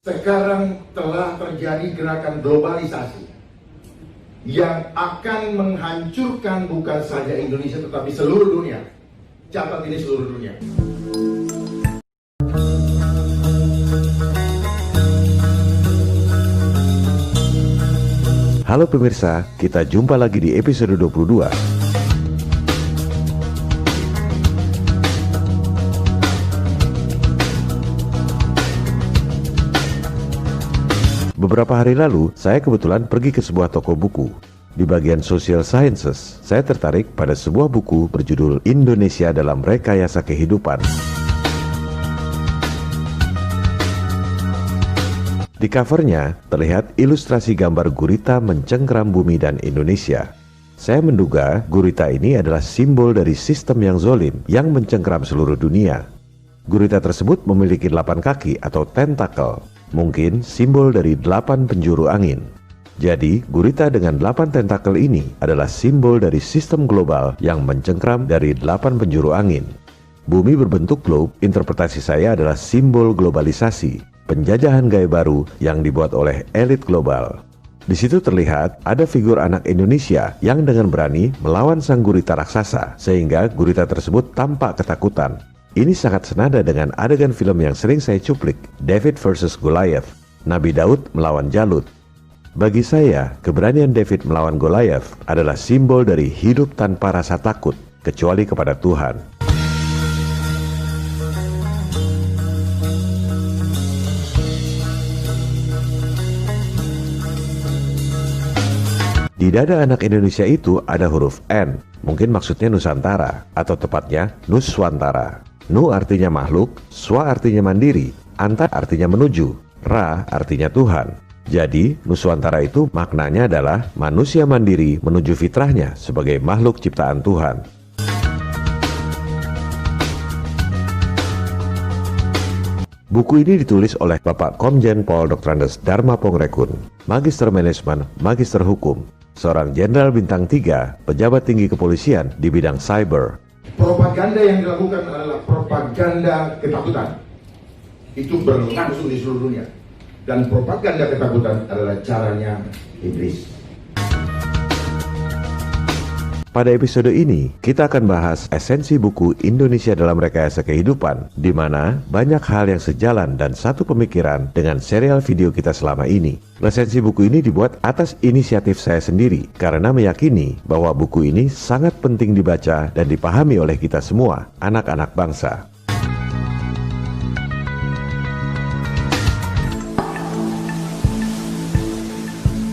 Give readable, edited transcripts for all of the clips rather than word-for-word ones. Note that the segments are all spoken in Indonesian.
Sekarang telah terjadi gerakan globalisasi yang akan menghancurkan bukan saja Indonesia tetapi seluruh dunia. Catat ini, seluruh dunia. Halo pemirsa, kita jumpa lagi di episode 22. Beberapa hari lalu, saya kebetulan pergi ke sebuah toko buku. Di bagian Social Sciences, saya tertarik pada sebuah buku berjudul Indonesia dalam Rekayasa Kehidupan. Di covernya, terlihat ilustrasi gambar gurita mencengkeram bumi dan Indonesia. Saya menduga gurita ini adalah simbol dari sistem yang zolim yang mencengkeram seluruh dunia. Gurita tersebut memiliki 8 kaki atau tentakel. Mungkin simbol dari 8 penjuru angin. Jadi, gurita dengan 8 tentakel ini adalah simbol dari sistem global yang mencengkram dari 8 penjuru angin. Bumi berbentuk globe, interpretasi saya adalah simbol globalisasi, penjajahan gaya baru yang dibuat oleh elit global. Di situ terlihat ada figur anak Indonesia yang dengan berani melawan sang gurita raksasa, sehingga gurita tersebut tampak ketakutan. Ini sangat senada dengan adegan film yang sering saya cuplik, David vs Goliath, Nabi Daud melawan Jalut. Bagi saya, keberanian David melawan Goliath adalah simbol dari hidup tanpa rasa takut, kecuali kepada Tuhan. Di dada anak Indonesia itu ada huruf N, mungkin maksudnya Nusantara, atau tepatnya Nuswantara. Nu artinya makhluk, Swa artinya mandiri, Anta artinya menuju, Ra artinya Tuhan. Jadi Nuswantara itu maknanya adalah manusia mandiri menuju fitrahnya sebagai makhluk ciptaan Tuhan. Buku ini ditulis oleh Bapak Komjen Pol Dr. Andes Dharma Pongrekun, Magister Manajemen, Magister Hukum, seorang Jenderal Bintang 3, pejabat tinggi kepolisian di bidang cyber. Propaganda yang dilakukan adalah propaganda ketakutan. Itu berlangsung di seluruh dunia. Dan propaganda ketakutan adalah caranya iblis. Pada episode ini, kita akan bahas esensi buku Indonesia dalam Rekayasa Kehidupan, di mana banyak hal yang sejalan dan satu pemikiran dengan serial video kita selama ini. Esensi buku ini dibuat atas inisiatif saya sendiri, karena meyakini bahwa buku ini sangat penting dibaca dan dipahami oleh kita semua, anak-anak bangsa.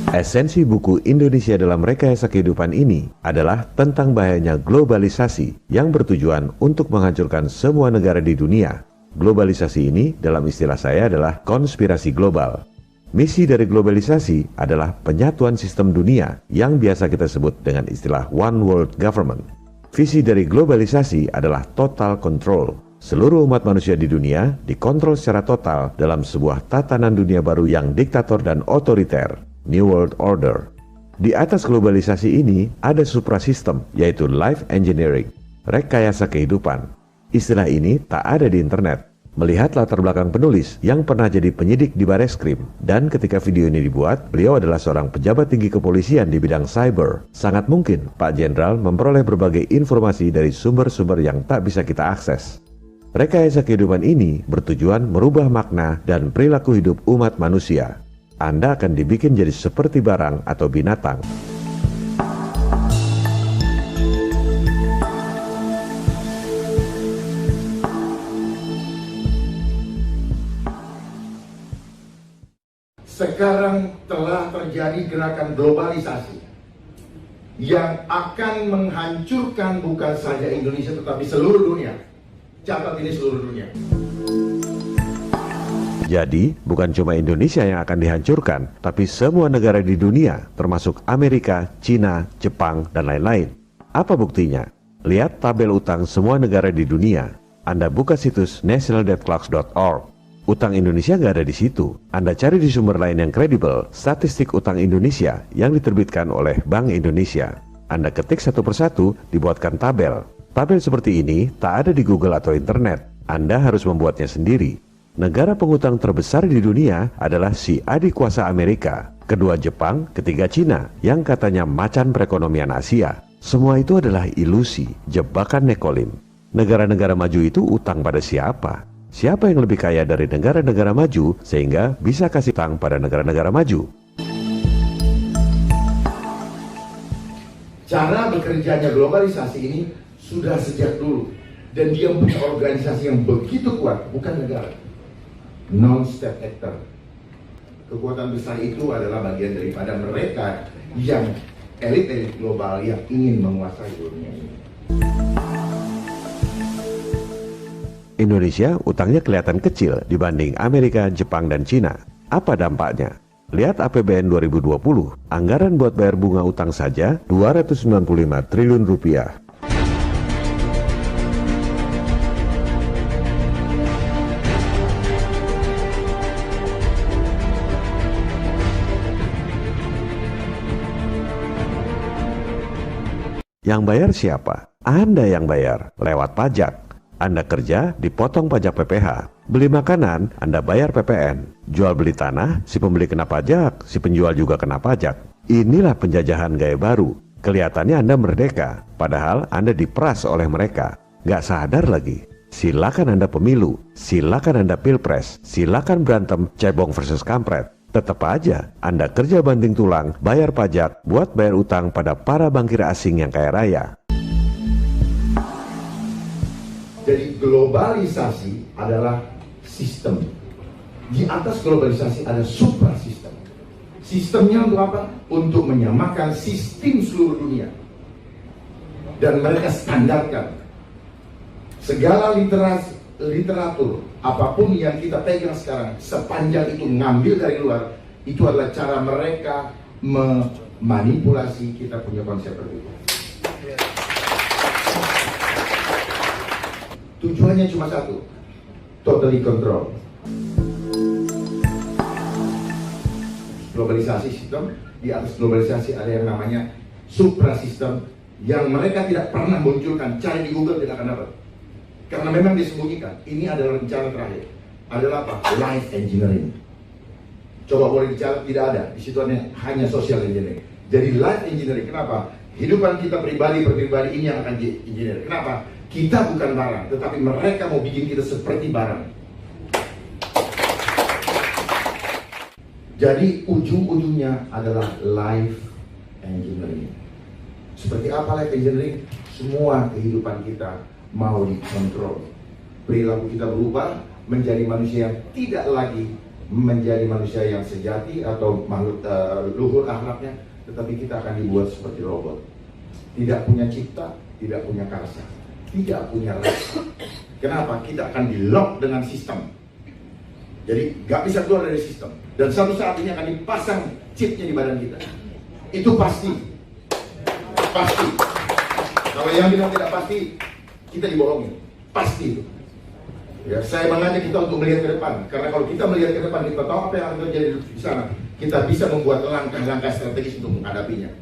Esensi buku Indonesia dalam Rekayasa Kehidupan ini adalah tentang bahayanya globalisasi yang bertujuan untuk menghancurkan semua negara di dunia. Globalisasi ini dalam istilah saya adalah konspirasi global. Misi dari globalisasi adalah penyatuan sistem dunia yang biasa kita sebut dengan istilah One World Government. Visi dari globalisasi adalah total control. Seluruh umat manusia di dunia dikontrol secara total dalam sebuah tatanan dunia baru yang diktator dan otoriter. New World Order. Di atas globalisasi ini ada suprasistem, yaitu life engineering, rekayasa kehidupan. Istilah ini tak ada di internet. Melihat latar belakang penulis yang pernah jadi penyidik di Bareskrim, dan ketika video ini dibuat, beliau adalah seorang pejabat tinggi kepolisian di bidang cyber. Sangat mungkin Pak Jenderal memperoleh berbagai informasi dari sumber-sumber yang tak bisa kita akses. Rekayasa kehidupan ini bertujuan merubah makna dan perilaku hidup umat manusia. Anda akan dibikin jadi seperti barang atau binatang. Sekarang telah terjadi gerakan globalisasi yang akan menghancurkan bukan saja Indonesia tetapi seluruh dunia. Catat ini, seluruh dunia. Jadi, bukan cuma Indonesia yang akan dihancurkan, tapi semua negara di dunia, termasuk Amerika, Cina, Jepang, dan lain-lain. Apa buktinya? Lihat tabel utang semua negara di dunia. Anda buka situs nationaldebtclocks.org. Utang Indonesia nggak ada di situ. Anda cari di sumber lain yang kredibel, statistik utang Indonesia yang diterbitkan oleh Bank Indonesia. Anda ketik satu persatu, dibuatkan tabel. Tabel seperti ini tak ada di Google atau internet. Anda harus membuatnya sendiri. Negara pengutang terbesar di dunia adalah si adik kuasa Amerika, kedua Jepang, ketiga Cina, yang katanya macan perekonomian Asia. Semua itu adalah ilusi, jebakan Nekolim. Negara-negara maju itu utang pada siapa? Siapa yang lebih kaya dari negara-negara maju sehingga bisa kasih utang pada negara-negara maju? Cara bekerjanya globalisasi ini sudah sejak dulu. Dan dia punya organisasi yang begitu kuat, bukan negara. Non-state actor. Kekuatan besar itu adalah bagian daripada mereka yang elit-elit global yang ingin menguasai dunia ini. Indonesia utangnya kelihatan kecil dibanding Amerika, Jepang, dan Cina. Apa dampaknya? Lihat APBN 2020, anggaran buat bayar bunga utang saja 295 triliun rupiah. Yang bayar siapa? Anda yang bayar, lewat pajak. Anda kerja, dipotong pajak PPh. Beli makanan, Anda bayar PPN. Jual beli tanah, si pembeli kena pajak, si penjual juga kena pajak. Inilah penjajahan gaya baru. Kelihatannya Anda merdeka, padahal Anda diperas oleh mereka. Gak sadar lagi. Silakan Anda pemilu, silakan Anda pilpres, silakan berantem cebong versus kampret. Tetap aja Anda kerja banting tulang, bayar pajak, buat bayar utang pada para bankir asing yang kaya raya. Jadi globalisasi adalah sistem. Di atas globalisasi ada suprasistem. Sistemnya untuk apa? Untuk menyamakan sistem seluruh dunia. Dan mereka standarkan. Segala literatur, apapun yang kita pegang sekarang, sepanjang itu ngambil dari luar, itu adalah cara mereka memanipulasi kita punya konsep berbeda. Tujuannya cuma satu, totally control. Globalisasi sistem, di atas globalisasi ada yang namanya suprasistem, yang mereka tidak pernah munculkan, cari di Google tidak akan dapat. Karena memang disembunyikan. Ini adalah rencana terakhir. Adalah apa? Life engineering. Coba boleh dicatat, tidak ada. Di situ hanya social engineering. Jadi life engineering. Kenapa? Kehidupan kita pribadi ini yang akan di-engineer. Kenapa? Kita bukan barang, tetapi mereka mau bikin kita seperti barang. Jadi ujung-ujungnya adalah life engineering. Seperti apa life engineering? Semua kehidupan kita mau dikontrol. Perilaku kita berubah menjadi manusia yang tidak lagi menjadi manusia yang sejati atau luhur akhlaknya, tetapi kita akan dibuat seperti robot. Tidak punya cipta, tidak punya karsa, tidak punya rasa. Kenapa? Kita akan di-lock dengan sistem. Jadi gak bisa keluar dari sistem. Dan suatu saat ini akan dipasang chipnya di badan kita. Itu pasti. Pasti. Kalau yang bilang tidak pasti, kita dibohongin, pasti itu. Ya, saya mengajak kita untuk melihat ke depan, karena kalau kita melihat ke depan, kita tahu apa yang akan terjadi di sana. Kita bisa membuat langkah-langkah strategis untuk menghadapinya.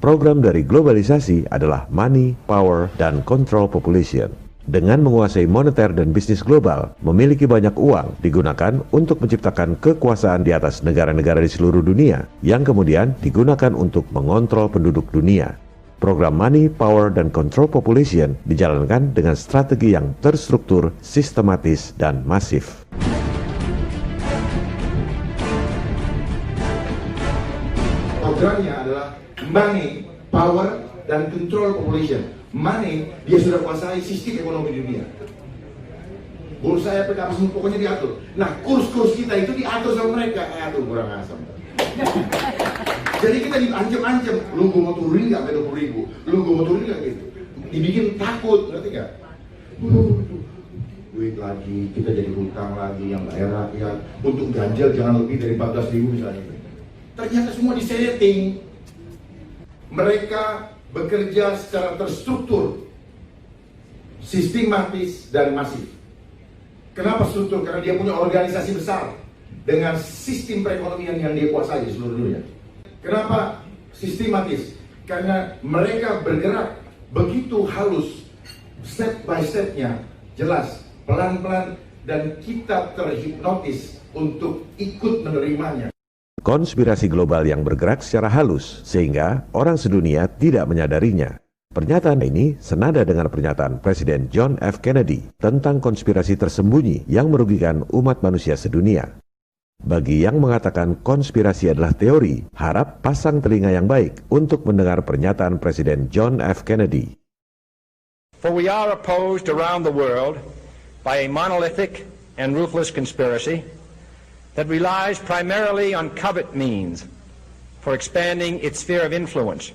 Program dari globalisasi adalah money, power, dan control population. Dengan menguasai moneter dan bisnis global, memiliki banyak uang digunakan untuk menciptakan kekuasaan di atas negara-negara di seluruh dunia yang kemudian digunakan untuk mengontrol penduduk dunia. Program Money, Power, dan Control Population dijalankan dengan strategi yang terstruktur, sistematis, dan masif. Programnya adalah Money, Power, dan Control Population. Money, dia sudah kuasai sistem ekonomi dunia. Bursa efek apa semua pokoknya diatur. Nah, kurs-kurs kita itu diatur sama mereka. Aduh, kurang asam. Jadi kita diancam-ancam. Lu gue mau turunin gak 20 ribu? Lu gue mau turunin gak gitu? Dibikin takut, ngerti gak? Duit lagi, kita jadi hutang lagi yang gak rakyat. Untuk ganjil jangan lebih dari 14 ribu misalnya. Ternyata semua disetting. Mereka bekerja secara terstruktur, sistematis, dan masif. Kenapa struktur? Karena dia punya organisasi besar dengan sistem perekonomian yang dia kuasai di seluruh dunia. Kenapa sistematis? karena mereka bergerak begitu halus, step by stepnya jelas, pelan-pelan, dan kita terhipnotis untuk ikut menerimanya. Konspirasi global yang bergerak secara halus sehingga orang sedunia tidak menyadarinya. Pernyataan ini senada dengan pernyataan Presiden John F. Kennedy tentang konspirasi tersembunyi yang merugikan umat manusia sedunia. Bagi yang mengatakan konspirasi adalah teori, harap pasang telinga yang baik untuk mendengar pernyataan Presiden John F. Kennedy. For we are opposed around the world by a monolithic and ruthless conspiracy that relies primarily on covert means for expanding its sphere of influence.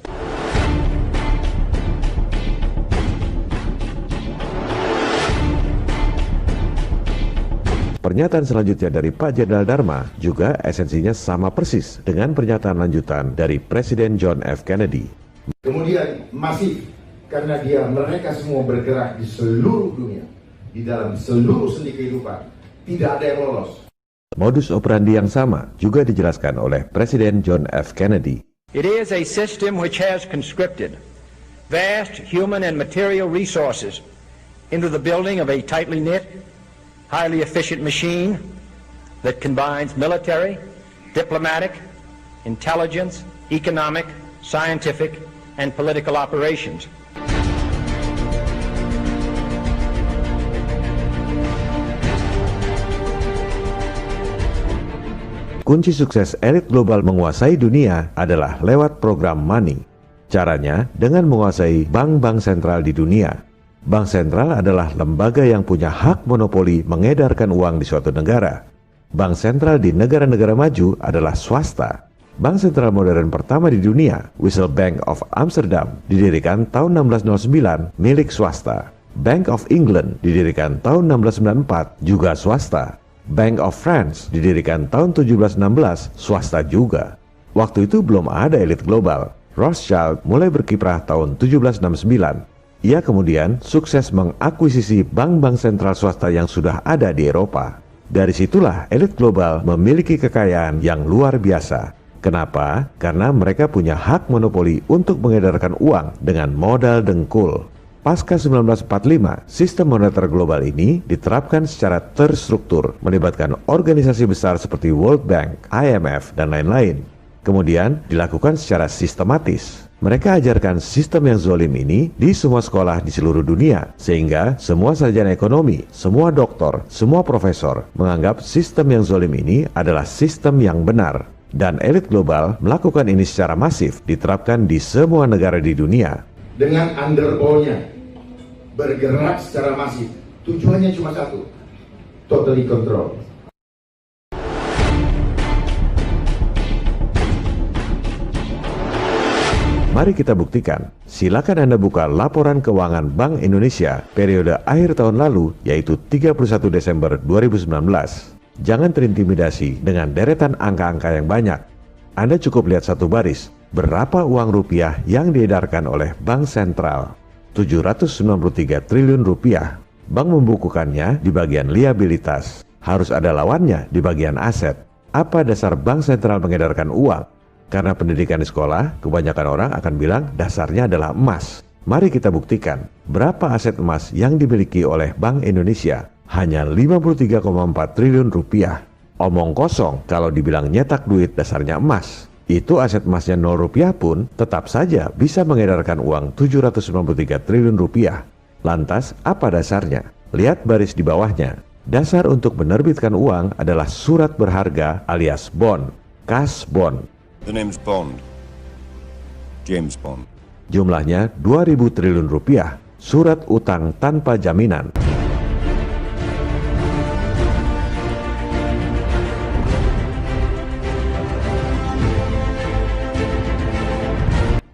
Pernyataan selanjutnya dari Pak Jenderal Dharma juga esensinya sama persis dengan pernyataan lanjutan dari Presiden John F. Kennedy. Kemudian masif, karena mereka semua bergerak di seluruh dunia, di dalam seluruh sendi kehidupan, tidak ada yang lolos. Modus operandi yang sama juga dijelaskan oleh Presiden John F. Kennedy. It is a system which has conscripted vast human and material resources into the building of a tightly knit, highly efficient machine that combines military, diplomatic, intelligence, economic, scientific, and political operations. Kunci sukses elit global menguasai dunia adalah lewat program money. Caranya dengan menguasai bank-bank sentral di dunia. Bank sentral adalah lembaga yang punya hak monopoli mengedarkan uang di suatu negara. Bank sentral di negara-negara maju adalah swasta. Bank sentral modern pertama di dunia, Wissel Bank of Amsterdam, didirikan tahun 1609 milik swasta. Bank of England didirikan tahun 1694 juga swasta. Bank of France didirikan tahun 1716 swasta juga. Waktu itu belum ada elit global. Rothschild mulai berkiprah tahun 1769. Ia kemudian sukses mengakuisisi bank-bank sentral swasta yang sudah ada di Eropa. Dari situlah elit global memiliki kekayaan yang luar biasa. Kenapa? Karena mereka punya hak monopoli untuk mengedarkan uang dengan modal dengkul. Pasca 1945, sistem moneter global ini diterapkan secara terstruktur, melibatkan organisasi besar seperti World Bank, IMF, dan lain-lain. Kemudian dilakukan secara sistematis. Mereka ajarkan sistem yang zolim ini di semua sekolah di seluruh dunia, sehingga semua sarjana ekonomi, semua doktor, semua profesor menganggap sistem yang zolim ini adalah sistem yang benar. Dan elit global melakukan ini secara masif, diterapkan di semua negara di dunia. Dengan underball-nya bergerak secara masif, tujuannya cuma satu, totally control. Mari kita buktikan. Silakan Anda buka laporan keuangan Bank Indonesia periode akhir tahun lalu, yaitu 31 Desember 2019. Jangan terintimidasi dengan deretan angka-angka yang banyak. Anda cukup lihat satu baris, berapa uang rupiah yang diedarkan oleh Bank Sentral. 793 triliun rupiah. Bank membukukannya di bagian liabilitas. Harus ada lawannya di bagian aset. Apa dasar Bank Sentral mengedarkan uang? Karena pendidikan di sekolah, kebanyakan orang akan bilang dasarnya adalah emas. Mari kita buktikan berapa aset emas yang dimiliki oleh Bank Indonesia. Hanya 53,4 triliun rupiah. Omong kosong kalau dibilang nyetak duit dasarnya emas. Itu aset emasnya 0 rupiah pun tetap saja bisa mengedarkan uang 793 triliun rupiah. Lantas apa dasarnya? Lihat baris di bawahnya. Dasar untuk menerbitkan uang adalah surat berharga alias bond, cash bond. The name's Bond. James Bond. Jumlahnya 2.000 triliun rupiah, surat utang tanpa jaminan.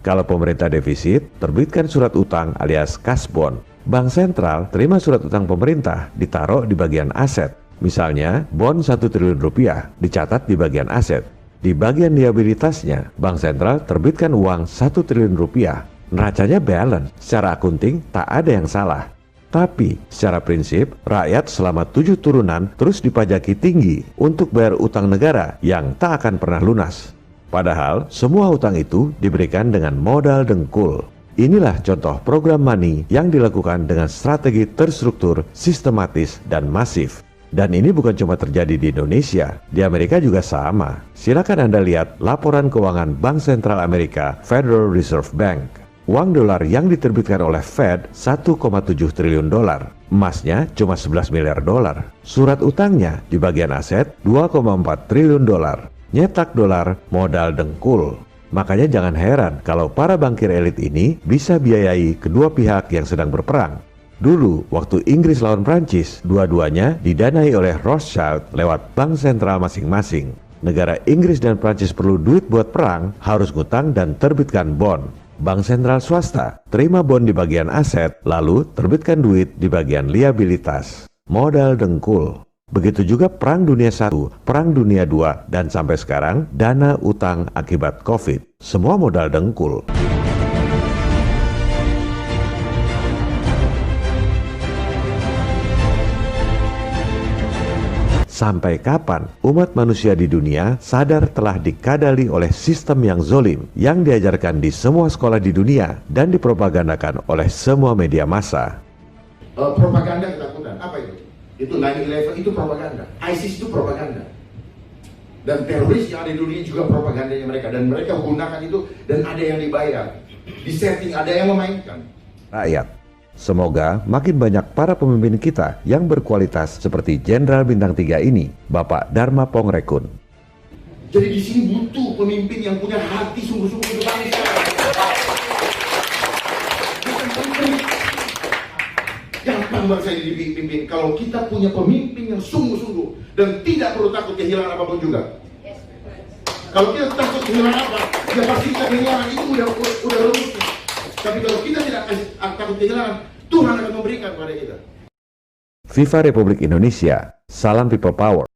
Kalau pemerintah defisit, terbitkan surat utang alias cash bond. Bank sentral terima surat utang pemerintah, ditaruh di bagian aset. Misalnya, bond 1 triliun rupiah, dicatat di bagian aset. Di bagian liabilitasnya, Bank sentral terbitkan uang 1 triliun rupiah. Neracanya balance, secara akunting tak ada yang salah. Tapi, secara prinsip, rakyat selama 7 turunan terus dipajaki tinggi untuk bayar utang negara yang tak akan pernah lunas. Padahal semua hutang itu diberikan dengan modal dengkul. Inilah contoh program money yang dilakukan dengan strategi terstruktur, sistematis, dan masif. Dan ini bukan cuma terjadi di Indonesia, di Amerika juga sama. Silakan Anda lihat laporan keuangan Bank Sentral Amerika, Federal Reserve Bank. Uang dolar yang diterbitkan oleh Fed 1,7 triliun dolar. Emasnya cuma 11 miliar dolar. Surat utangnya di bagian aset 2,4 triliun dolar. Nyetak dolar modal dengkul. Makanya jangan heran kalau para bankir elit ini bisa biayai kedua pihak yang sedang berperang. Dulu, waktu Inggris lawan Prancis, dua-duanya didanai oleh Rothschild lewat bank sentral masing-masing. Negara Inggris dan Prancis perlu duit buat perang, harus ngutang dan terbitkan bond. Bank sentral swasta terima bond di bagian aset, lalu terbitkan duit di bagian liabilitas. Modal dengkul. Begitu juga Perang Dunia I, Perang Dunia II, dan sampai sekarang dana utang akibat COVID. Semua modal dengkul. Sampai kapan umat manusia di dunia sadar telah dikadali oleh sistem yang zolim yang diajarkan di semua sekolah di dunia dan dipropagandakan oleh semua media massa? Propaganda ketakutan, apa itu? Itu 9/11 itu propaganda, ISIS itu propaganda. Dan teroris yang ada di dunia juga propagandanya mereka. Dan mereka gunakan itu dan ada yang dibayar. Di setting ada yang memainkan. Rakyat. Semoga makin banyak para pemimpin kita yang berkualitas seperti Jenderal Bintang 3 ini, Bapak Dharma Pongrekun. Jadi di sini butuh pemimpin yang punya hati sungguh-sungguh untuk bangsa. Bukan pemimpin. Gampang bangsa ini dipimpin kalau kita punya pemimpin yang sungguh-sungguh dan tidak perlu takut kehilangan apapun juga. Kalau kita takut kehilangan apa, ya pasti kita kehilangan, itu udah rumus. Tapi kalau kita tidak takut kehilangan, Tuhan akan memberikan kepada kita. Viva Republik Indonesia, salam people power.